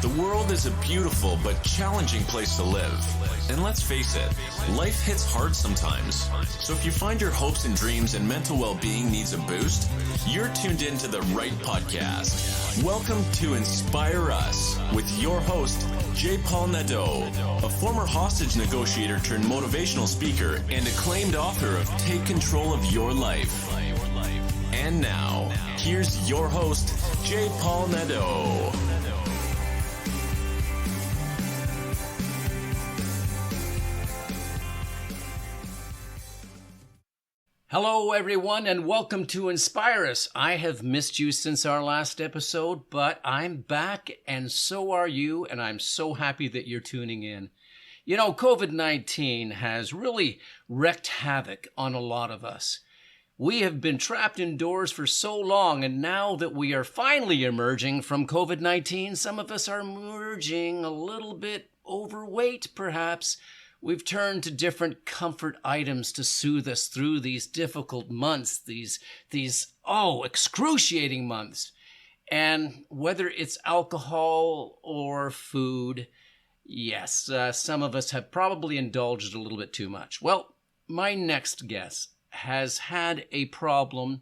The world is a beautiful but challenging place to live. And let's face it, life hits hard sometimes. So if you find your hopes and dreams and mental well-being needs a boost, you're tuned into the right podcast. Welcome to Inspire Us with your host, J. Paul Nadeau, a former hostage negotiator turned motivational speaker and acclaimed author of Take Control of Your Life. And now, here's your host, J. Paul Nadeau. Hello, everyone, and welcome to Inspire Us. I have missed you since our last episode, but I'm back, and so are you, and I'm so happy that you're tuning in. You know, COVID-19 has really wreaked havoc on a lot of us. We have been trapped indoors for so long, and now that we are finally emerging from COVID-19, some of us are emerging a little bit overweight, perhaps. We've turned to different comfort items to soothe us through these difficult months, these excruciating months. And whether it's alcohol or food, yes, some of us have probably indulged a little bit too much. Well, my next guest has had a problem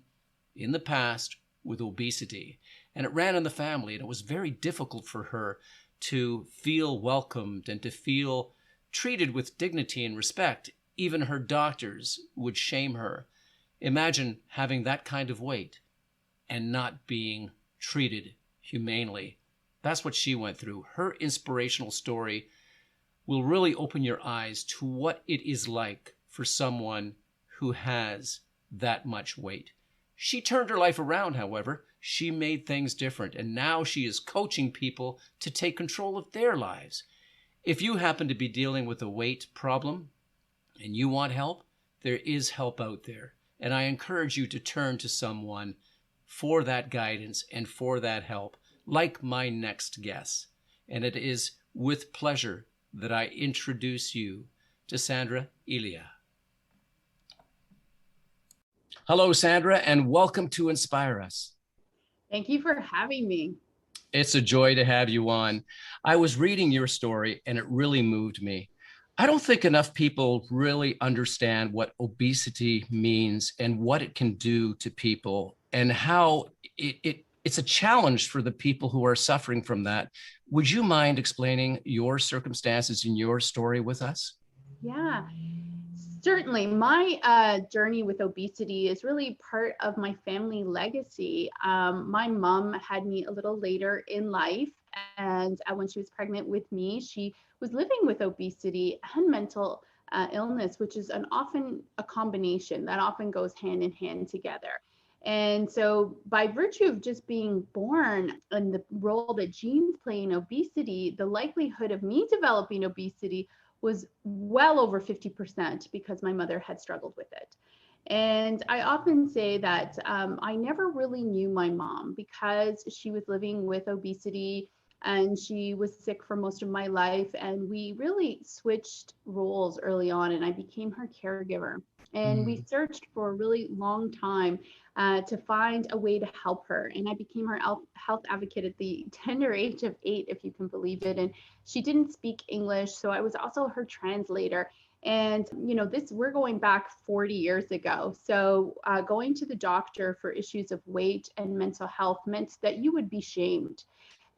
in the past with obesity, and it ran in the family, and it was very difficult for her to feel welcomed and to feel treated with dignity and respect. Even her doctors would shame her. Imagine having that kind of weight and not being treated humanely. That's what she went through. Her inspirational story will really open your eyes to what it is like for someone who has that much weight. She turned her life around, however. She made things different, and now she is coaching people to take control of their lives. If you happen to be dealing with a weight problem and you want help, there is help out there. And I encourage you to turn to someone for that guidance and for that help, like my next guest. And it is with pleasure that I introduce you to Sandra Elia. Hello, Sandra, and welcome to Inspire Us. Thank you for having me. It's a joy to have you on. I was reading your story and it really moved me. I don't think enough people really understand what obesity means and what it can do to people and how it's a challenge for the people who are suffering from that. Would you mind explaining your circumstances and your story with us? Yeah, certainly. My journey with obesity is really part of my family legacy. My mom had me a little later in life, and when she was pregnant with me, she was living with obesity and mental illness, which is often a combination that often goes hand in hand together. And so by virtue of just being born and the role that genes play in obesity, the likelihood of me developing obesity was well over 50% because my mother had struggled with it. And I often say that I never really knew my mom because she was living with obesity and she was sick for most of my life. And we really switched roles early on and I became her caregiver. And we searched for a really long time to find a way to help her. And I became her health advocate at the tender age of 8, if you can believe it. And she didn't speak English, so I was also her translator. And, you know, we're going back 40 years ago. So going to the doctor for issues of weight and mental health meant that you would be shamed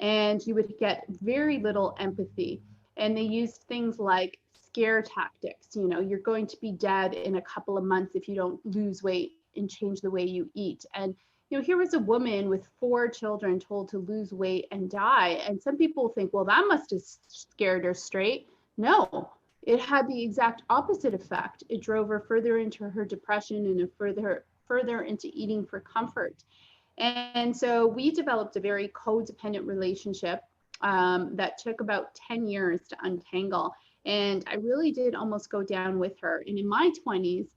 and you would get very little empathy. And they used things like scare tactics. You know, you're going to be dead in a couple of months if you don't lose weight and change the way you eat. And, you know, here was a woman with 4 children told to lose weight and die. And some people think, well, that must have scared her straight. No, it had the exact opposite effect. It drove her further into her depression and further into eating for comfort. And so we developed a very codependent relationship that took about 10 years to untangle. And I really did almost go down with her. And in my 20s,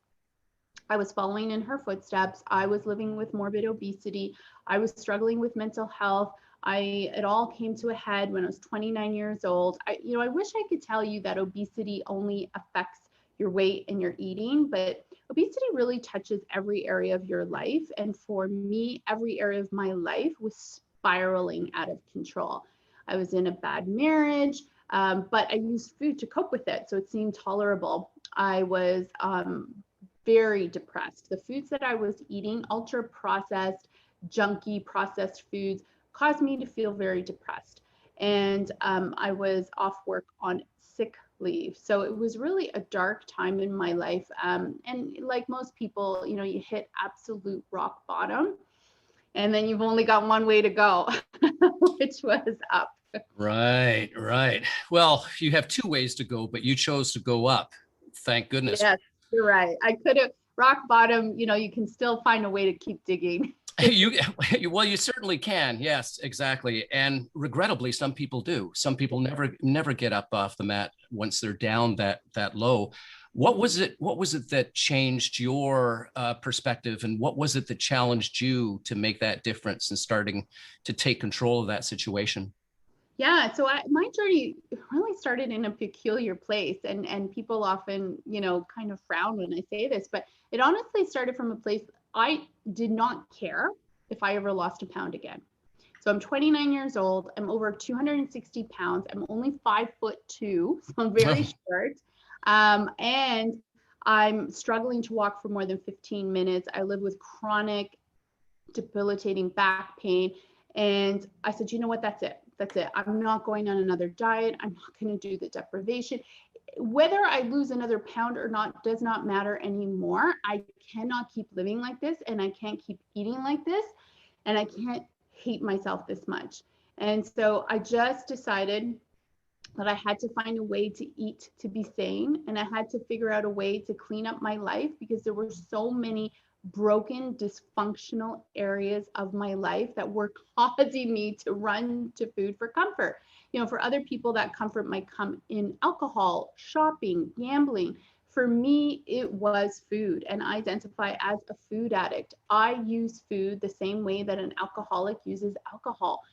I was following in her footsteps. I was living with morbid obesity. I was struggling with mental health. It all came to a head when I was 29 years old. I wish I could tell you that obesity only affects your weight and your eating, but obesity really touches every area of your life. And for me, every area of my life was spiraling out of control. I was in a bad marriage, but I used food to cope with it. So it seemed tolerable. I was very depressed. The foods that I was eating, ultra processed, junky processed foods, caused me to feel very depressed. And I was off work on sick leave. So it was really a dark time in my life. And like most people, you know, you hit absolute rock bottom, and then you've only got one way to go, which was up. Right, right. Well, you have two ways to go, but you chose to go up. Thank goodness. Yes, you're right. I could have rock bottom, you know, you can still find a way to keep digging. Well, you certainly can. Yes, exactly. And regrettably, some people do. Some people never get up off the mat once they're down that low. What was it that changed your perspective, and what was it that challenged you to make that difference and starting to take control of that situation? Yeah, so my journey really started in a peculiar place, and people often, you know, kind of frown when I say this, but it honestly started from a place I did not care if I ever lost a pound again. So I'm 29 years old. I'm over 260 pounds. I'm only 5'2", so I'm very short. And I'm struggling to walk for more than 15 minutes. I live with chronic, debilitating back pain. And I said, you know what? That's it. That's it. I'm not going on another diet. I'm not going to do the deprivation. Whether I lose another pound or not does not matter anymore. I cannot keep living like this, and I can't keep eating like this, and I can't hate myself this much. And so I just decided that I had to find a way to eat to be sane, and I had to figure out a way to clean up my life, because there were so many broken, dysfunctional areas of my life that were causing me to run to food for comfort. You know, for other people, that comfort might come in alcohol, shopping, gambling. For me, it was food, and I identify as a food addict. I use food the same way that an alcoholic uses alcohol,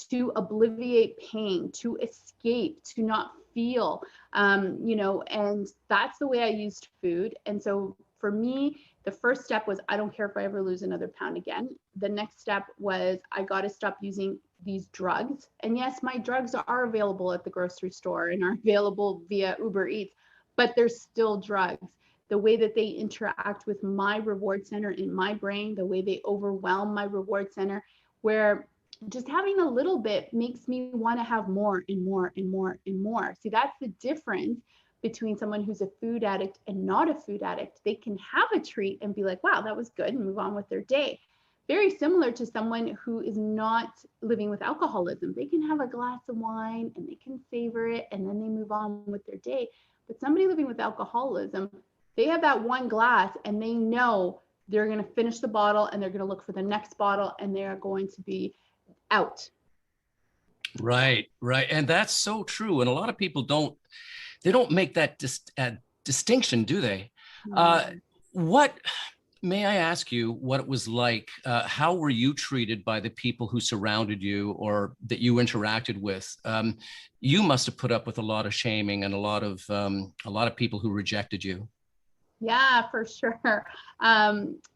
to obliviate pain, to escape, to not feel, you know, and that's the way I used food. And so for me, the first step was, I don't care if I ever lose another pound again. The next step was, I got to stop using these drugs. And yes, my drugs are available at the grocery store and are available via Uber Eats, but they're still drugs. The way that they interact with my reward center in my brain, the way they overwhelm my reward center, where just having a little bit makes me want to have more and more and more and more. See, that's the difference between someone who's a food addict and not a food addict. They can have a treat and be like, wow, that was good, and move on with their day. Very similar to someone who is not living with alcoholism. They can have a glass of wine and they can savor it, and then they move on with their day. But somebody living with alcoholism, they have that one glass and they know they're going to finish the bottle, and they're going to look for the next bottle, and they are going to be out. Right, right. And that's so true. And a lot of people don't make that distinction, do they? What, may I ask you what it was like? How were you treated by the people who surrounded you or that you interacted with? You must have put up with a lot of shaming and a lot of people who rejected you. Yeah, for sure.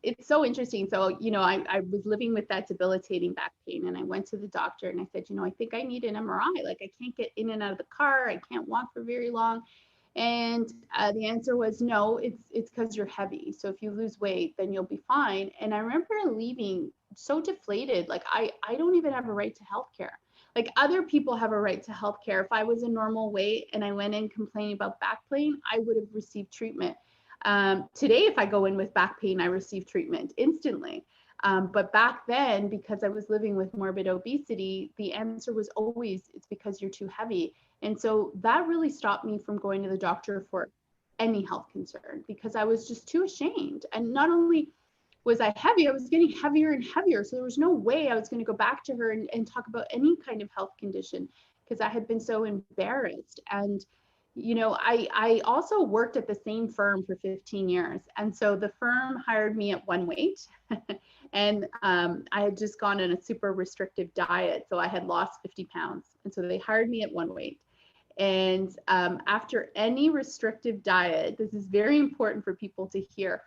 It's so interesting. So, you know, I was living with that debilitating back pain, and I went to the doctor and I said, you know, I think I need an MRI. Like, I can't get in and out of the car. I can't walk for very long. And the answer was, no, it's because you're heavy. So if you lose weight, then you'll be fine. And I remember leaving so deflated. Like, I don't even have a right to healthcare. Like, other people have a right to healthcare. If I was a normal weight and I went in complaining about back pain, I would have received treatment. Today, if I go in with back pain, I receive treatment instantly. But back then, because I was living with morbid obesity, the answer was always, it's because you're too heavy. And so that really stopped me from going to the doctor for any health concern, because I was just too ashamed. And not only was I heavy, I was getting heavier and heavier. So there was no way I was going to go back to her and talk about any kind of health condition, because I had been so embarrassed. And you know, I also worked at the same firm for 15 years. And so the firm hired me at one weight and I had just gone on a super restrictive diet. So I had lost 50 pounds. And so they hired me at one weight. And after any restrictive diet, this is very important for people to hear,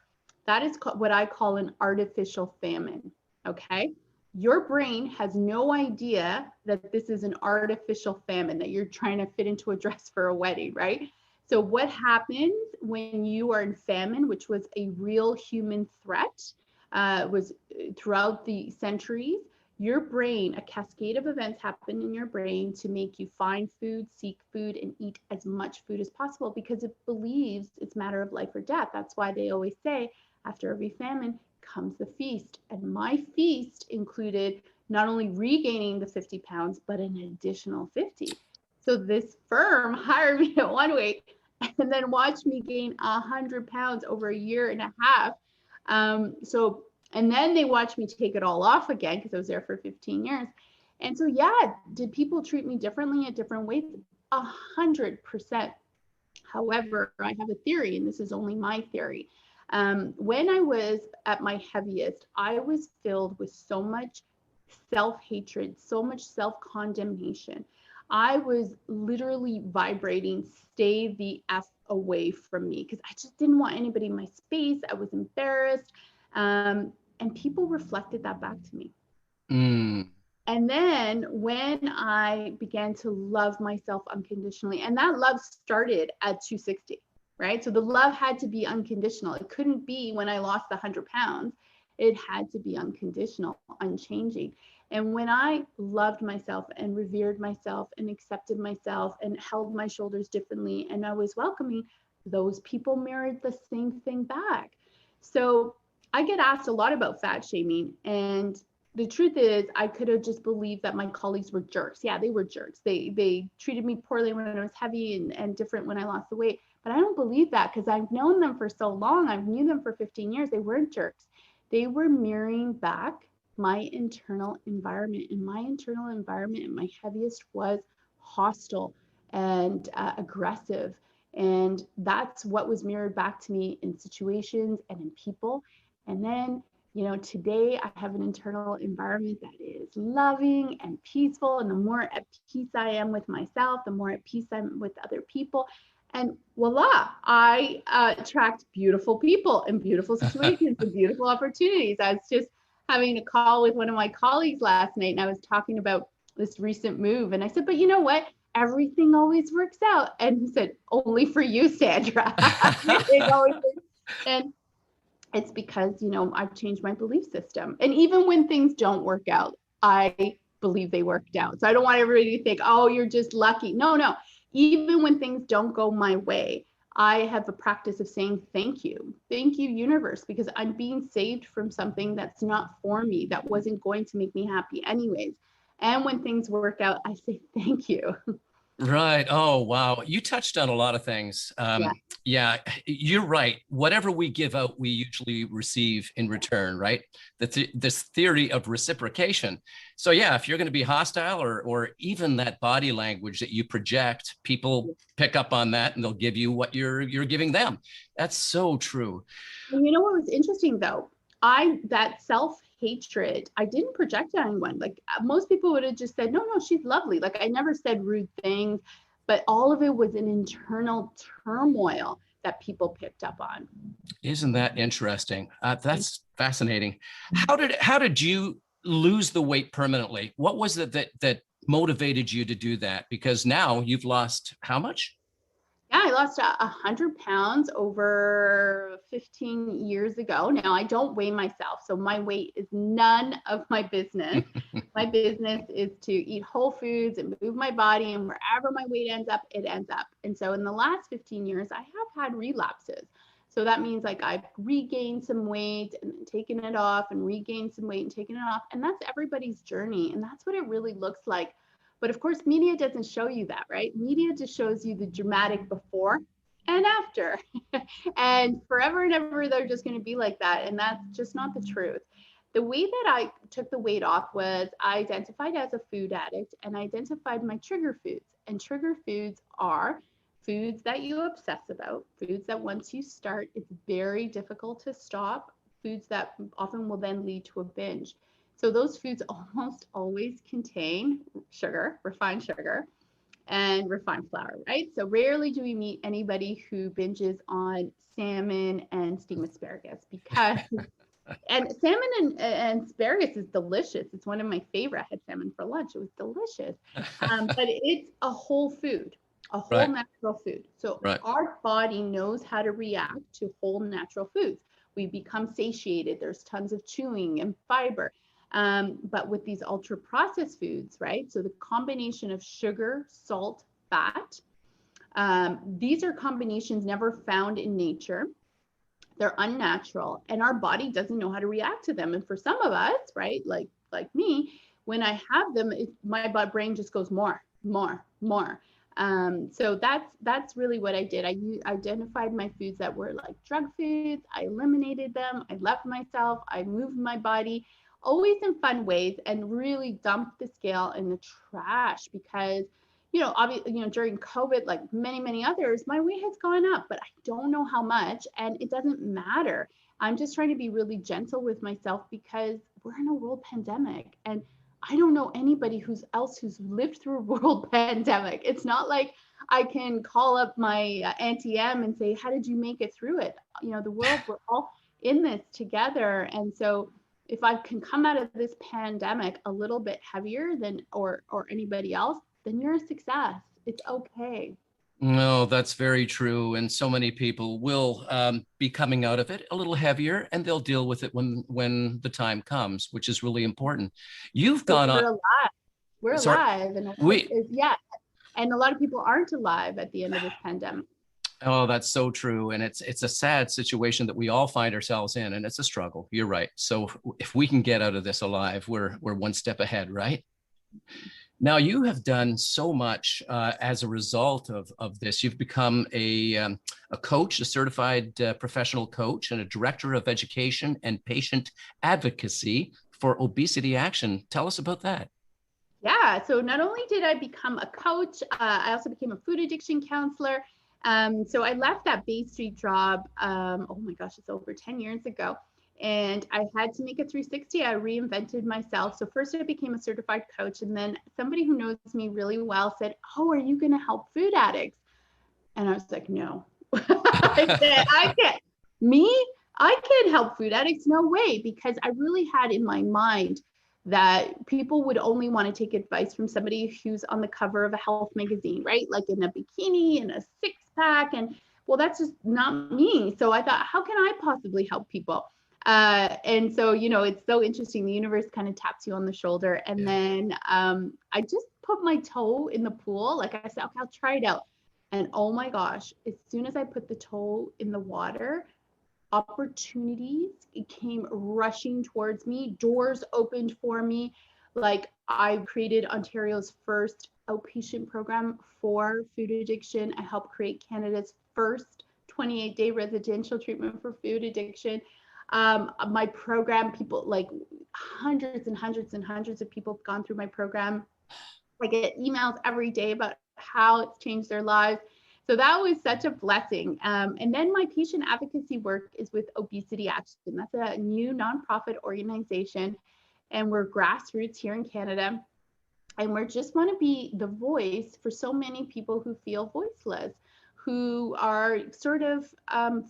that is what I call an artificial famine. Okay. your brain has no idea that this is an artificial famine that you're trying to fit into a dress for a wedding, right? So what happens when you are in famine, which was a real human threat, was throughout the centuries, your brain, a cascade of events happen in your brain to make you find food, seek food, and eat as much food as possible because it believes it's a matter of life or death. That's why they always say after every famine comes the feast. And my feast included not only regaining the 50 pounds, but an additional 50. So this firm hired me at one weight and then watched me gain 100 pounds over a year and a half. And then they watched me take it all off again because I was there for 15 years. And so, yeah, did people treat me differently at different weights? 100%. However, I have a theory, and this is only my theory. When I was at my heaviest, I was filled with so much self-hatred, so much self-condemnation. I was literally vibrating, stay the F away from me, because I just didn't want anybody in my space. I was embarrassed. And people reflected that back to me. And then when I began to love myself unconditionally, and that love started at 260, right? So the love had to be unconditional. It couldn't be when I lost the 100 pounds. It had to be unconditional, unchanging. And when I loved myself and revered myself and accepted myself and held my shoulders differently and I was welcoming, those people mirrored the same thing back. So I get asked a lot about fat shaming, and the truth is I could have just believed that my colleagues were jerks. Yeah, they were jerks. They treated me poorly when I was heavy and different when I lost the weight. But I don't believe that because I've known them for so long. I've known them for 15 years. They weren't jerks. They were mirroring back my internal environment. And my internal environment at my heaviest was hostile and aggressive. And that's what was mirrored back to me in situations and in people. And then, today I have an internal environment that is loving and peaceful. And the more at peace I am with myself, the more at peace I'm with other people. And voila, I attract beautiful people and beautiful situations and beautiful opportunities. I was just having a call with one of my colleagues last night, and I was talking about this recent move. And I said, but you know what? Everything always works out. And he said, only for you, Sandra. And it's because, I've changed my belief system. And even when things don't work out, I believe they worked out. So I don't want everybody to think, oh, you're just lucky. No. Even when things don't go my way, I have a practice of saying, thank you, universe, because I'm being saved from something that's not for me, that wasn't going to make me happy anyways. And when things work out, I say, thank you. Right. Oh, wow. You touched on a lot of things. Yeah, you're right. Whatever we give out, we usually receive in return, right? This theory of reciprocation. So yeah, if you're going to be hostile or even that body language that you project, people pick up on that and they'll give you what you're giving them. That's so true. And you know what was interesting though? That self-hatred, I didn't project on anyone. Like most people would have just said, no, she's lovely. Like I never said rude things, but all of it was an internal turmoil that people picked up on. Isn't that interesting? That's fascinating. How did you lose the weight permanently? What was it that motivated you to do that? Because now you've lost how much? Yeah, I lost 100 pounds over 15 years ago. Now, I don't weigh myself, so my weight is none of my business. My business is to eat whole foods and move my body, and wherever my weight ends up, it ends up. And so in the last 15 years, I have had relapses. So that means like I've regained some weight and then taken it off and regained some weight and taken it off. And that's everybody's journey. And that's what it really looks like. But of course, media doesn't show you that, right? Media just shows you the dramatic before and after. And forever and ever, they're just going to be like that. And that's just not the truth. The way that I took the weight off was I identified as a food addict and I identified my trigger foods. And trigger foods are foods that you obsess about, foods that once you start, it's very difficult to stop, foods that often will then lead to a binge. So those foods almost always contain sugar, refined sugar, and refined flour, right? So rarely do we meet anybody who binges on salmon and steamed asparagus because And salmon and asparagus is delicious. It's one of my favorite. I had salmon for lunch. It was delicious. But it's a whole food, a whole Right. natural food. So Right. our body knows how to react to whole natural foods. We become satiated. There's tons of chewing and fiber. But with these ultra processed foods, right? So the combination of sugar, salt, fat, these are combinations never found in nature. They're unnatural, and our body doesn't know how to react to them. And for some of us, right, like me, when I have them, my brain just goes more, more, more. So that's really what I did. I identified my foods that were like drug foods. I eliminated them. I left myself. I moved my body, always in fun ways, and really dumped the scale in the trash because obviously, during COVID, like many others, my weight has gone up, but I don't know how much, and it doesn't matter. I'm just trying to be really gentle with myself because we're in a world pandemic, and I don't know anybody who's lived through a world pandemic. It's not like I can call up my Auntie M and say, "How did you make it through it?" The world, we're all in this together, and so if I can come out of this pandemic a little bit heavier than or anybody else, then you're a success. It's okay. No, that's very true. And so many people will be coming out of it a little heavier, and they'll deal with it when the time comes, which is really important. You've But gone on. we're alive. We're Sorry, alive. And yeah. And a lot of people aren't alive at the end of this pandemic. oh, that's so true. And it's a sad situation that we all find ourselves in, and it's a struggle. You're right. So if we can get out of this alive, we're one step ahead, right? Now, you have done so much as a result of this. You've become a coach, a certified professional coach, and a director of education and patient advocacy for Obesity Action. Tell us about that. Yeah. So not only did I become a coach, I also became a food addiction counselor. So I left that Bay Street job, oh my gosh, it's over 10 years ago. And I had to make a 360. I reinvented myself. So first I became a certified coach, and then somebody who knows me really well said, "Oh, are you going to help food addicts?" And I was like, "No." I said, "I can't. Me? I can't help food addicts. No way." Because I really had in my mind that people would only want to take advice from somebody who's on the cover of a health magazine, right? Like in a bikini and a six pack. And well, that's just not me. So I thought, how can I possibly help people? And so, it's so interesting. The universe kind of taps you on the shoulder. And then I just put my toe in the pool. Like I said, okay, I'll try it out. And oh my gosh, as soon as I put the toe in the water, opportunities came rushing towards me. Doors opened for me. Like I created Ontario's first outpatient program for food addiction. I helped create Canada's first 28-day residential treatment for food addiction. My program, people like hundreds and hundreds and hundreds of people have gone through my program. I get emails every day about how it's changed their lives. So that was such a blessing. And then my patient advocacy work is with Obesity Action. That's a new nonprofit organization, and we're grassroots here in Canada. And we just want to be the voice for so many people who feel voiceless, who are sort of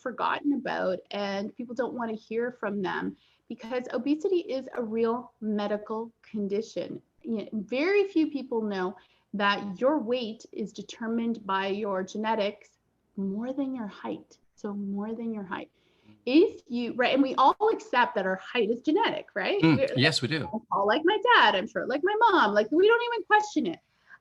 forgotten about, and people don't want to hear from them because obesity is a real medical condition. Very few people know that your weight is determined by your genetics more than your height. So more than your height. If you, right, and we all accept that our height is genetic, right? Yes, we do. I'm tall like my dad, I'm short like my mom, like we don't even question it.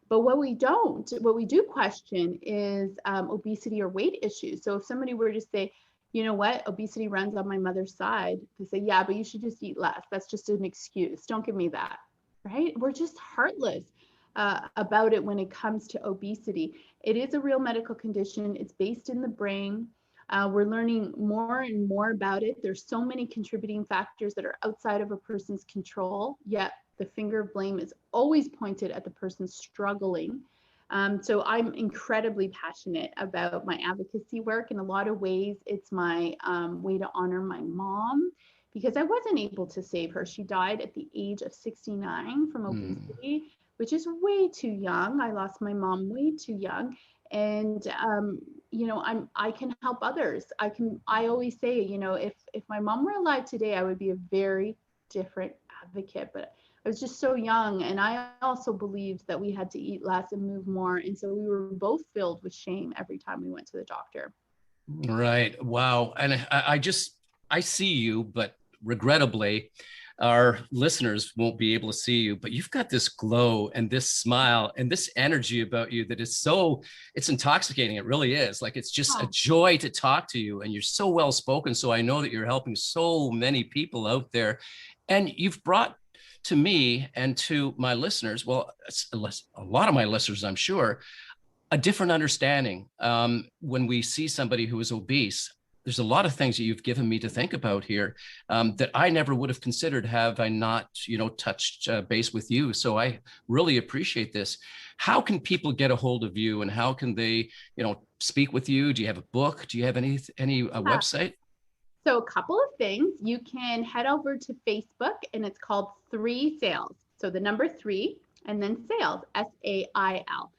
But what we do question is obesity or weight issues. So if somebody were to say, "You know what, obesity runs on my mother's side," they say, "Yeah, but you should just eat less. That's just an excuse. Don't give me that," right? We're just heartless about it when it comes to obesity. It is a real medical condition. It's based in the brain. We're learning more and more about it. There's so many contributing factors that are outside of a person's control, yet the finger of blame is always pointed at the person struggling. So I'm incredibly passionate about my advocacy work. In a lot of ways, it's my way to honor my mom, because I wasn't able to save her. She died at the age of 69 from obesity, which is way too young. I lost my mom way too young. And I can help others. I always say, if my mom were alive today, I would be a very different advocate, but I was just so young. And I also believed that we had to eat less and move more. And so we were both filled with shame every time we went to the doctor. Right. Wow. And I see you, but regrettably, our listeners won't be able to see you, but you've got this glow and this smile and this energy about you that is it's intoxicating. It really is. Like, it's just a joy to talk to you, and you're so well spoken. So I know that you're helping so many people out there, and you've brought to me and to my listeners, well, a lot of my listeners, I'm sure, a different understanding. When we see somebody who is obese, there's a lot of things that you've given me to think about here that I never would have considered have I not, touched base with you. So I really appreciate this. How can people get a hold of you, and how can they, speak with you? Do you have a book? Do you have any website? So a couple of things. You can head over to Facebook, and it's called 3 Sales. So the number 3 and then sales, SAILS.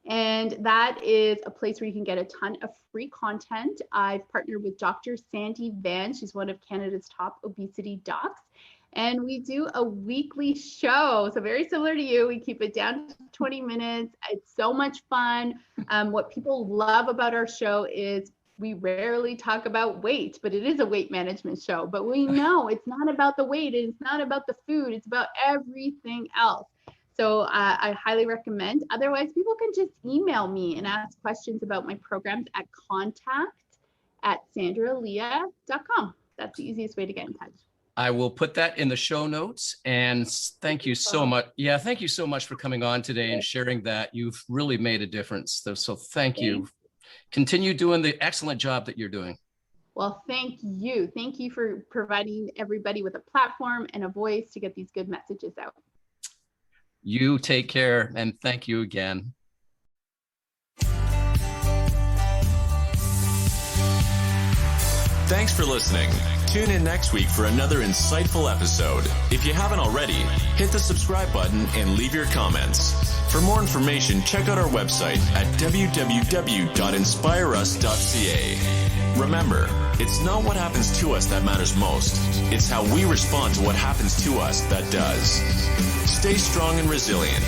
And that is a place where you can get a ton of free content. I've partnered with Dr. Sandy Van. She's one of Canada's top obesity docs. And we do a weekly show. So very similar to you, we keep it down to 20 minutes. It's so much fun. What people love about our show is we rarely talk about weight, but it is a weight management show. But we know it's not about the weight. It's not about the food. It's about everything else. So I highly recommend. Otherwise, people can just email me and ask questions about my programs at contact@sandraelia.com. That's the easiest way to get in touch. I will put that in the show notes. And thank you so much. Yeah, thank you so much for coming on today and sharing that. You've really made a difference. So thank you. Continue doing the excellent job that you're doing. Well, thank you. Thank you for providing everybody with a platform and a voice to get these good messages out. You take care, and thank you again. Thanks for listening. Tune in next week for another insightful episode. If you haven't already, hit the subscribe button and leave your comments. For more information, check out our website at www.inspireus.ca. Remember, it's not what happens to us that matters most. It's how we respond to what happens to us that does. Stay strong and resilient.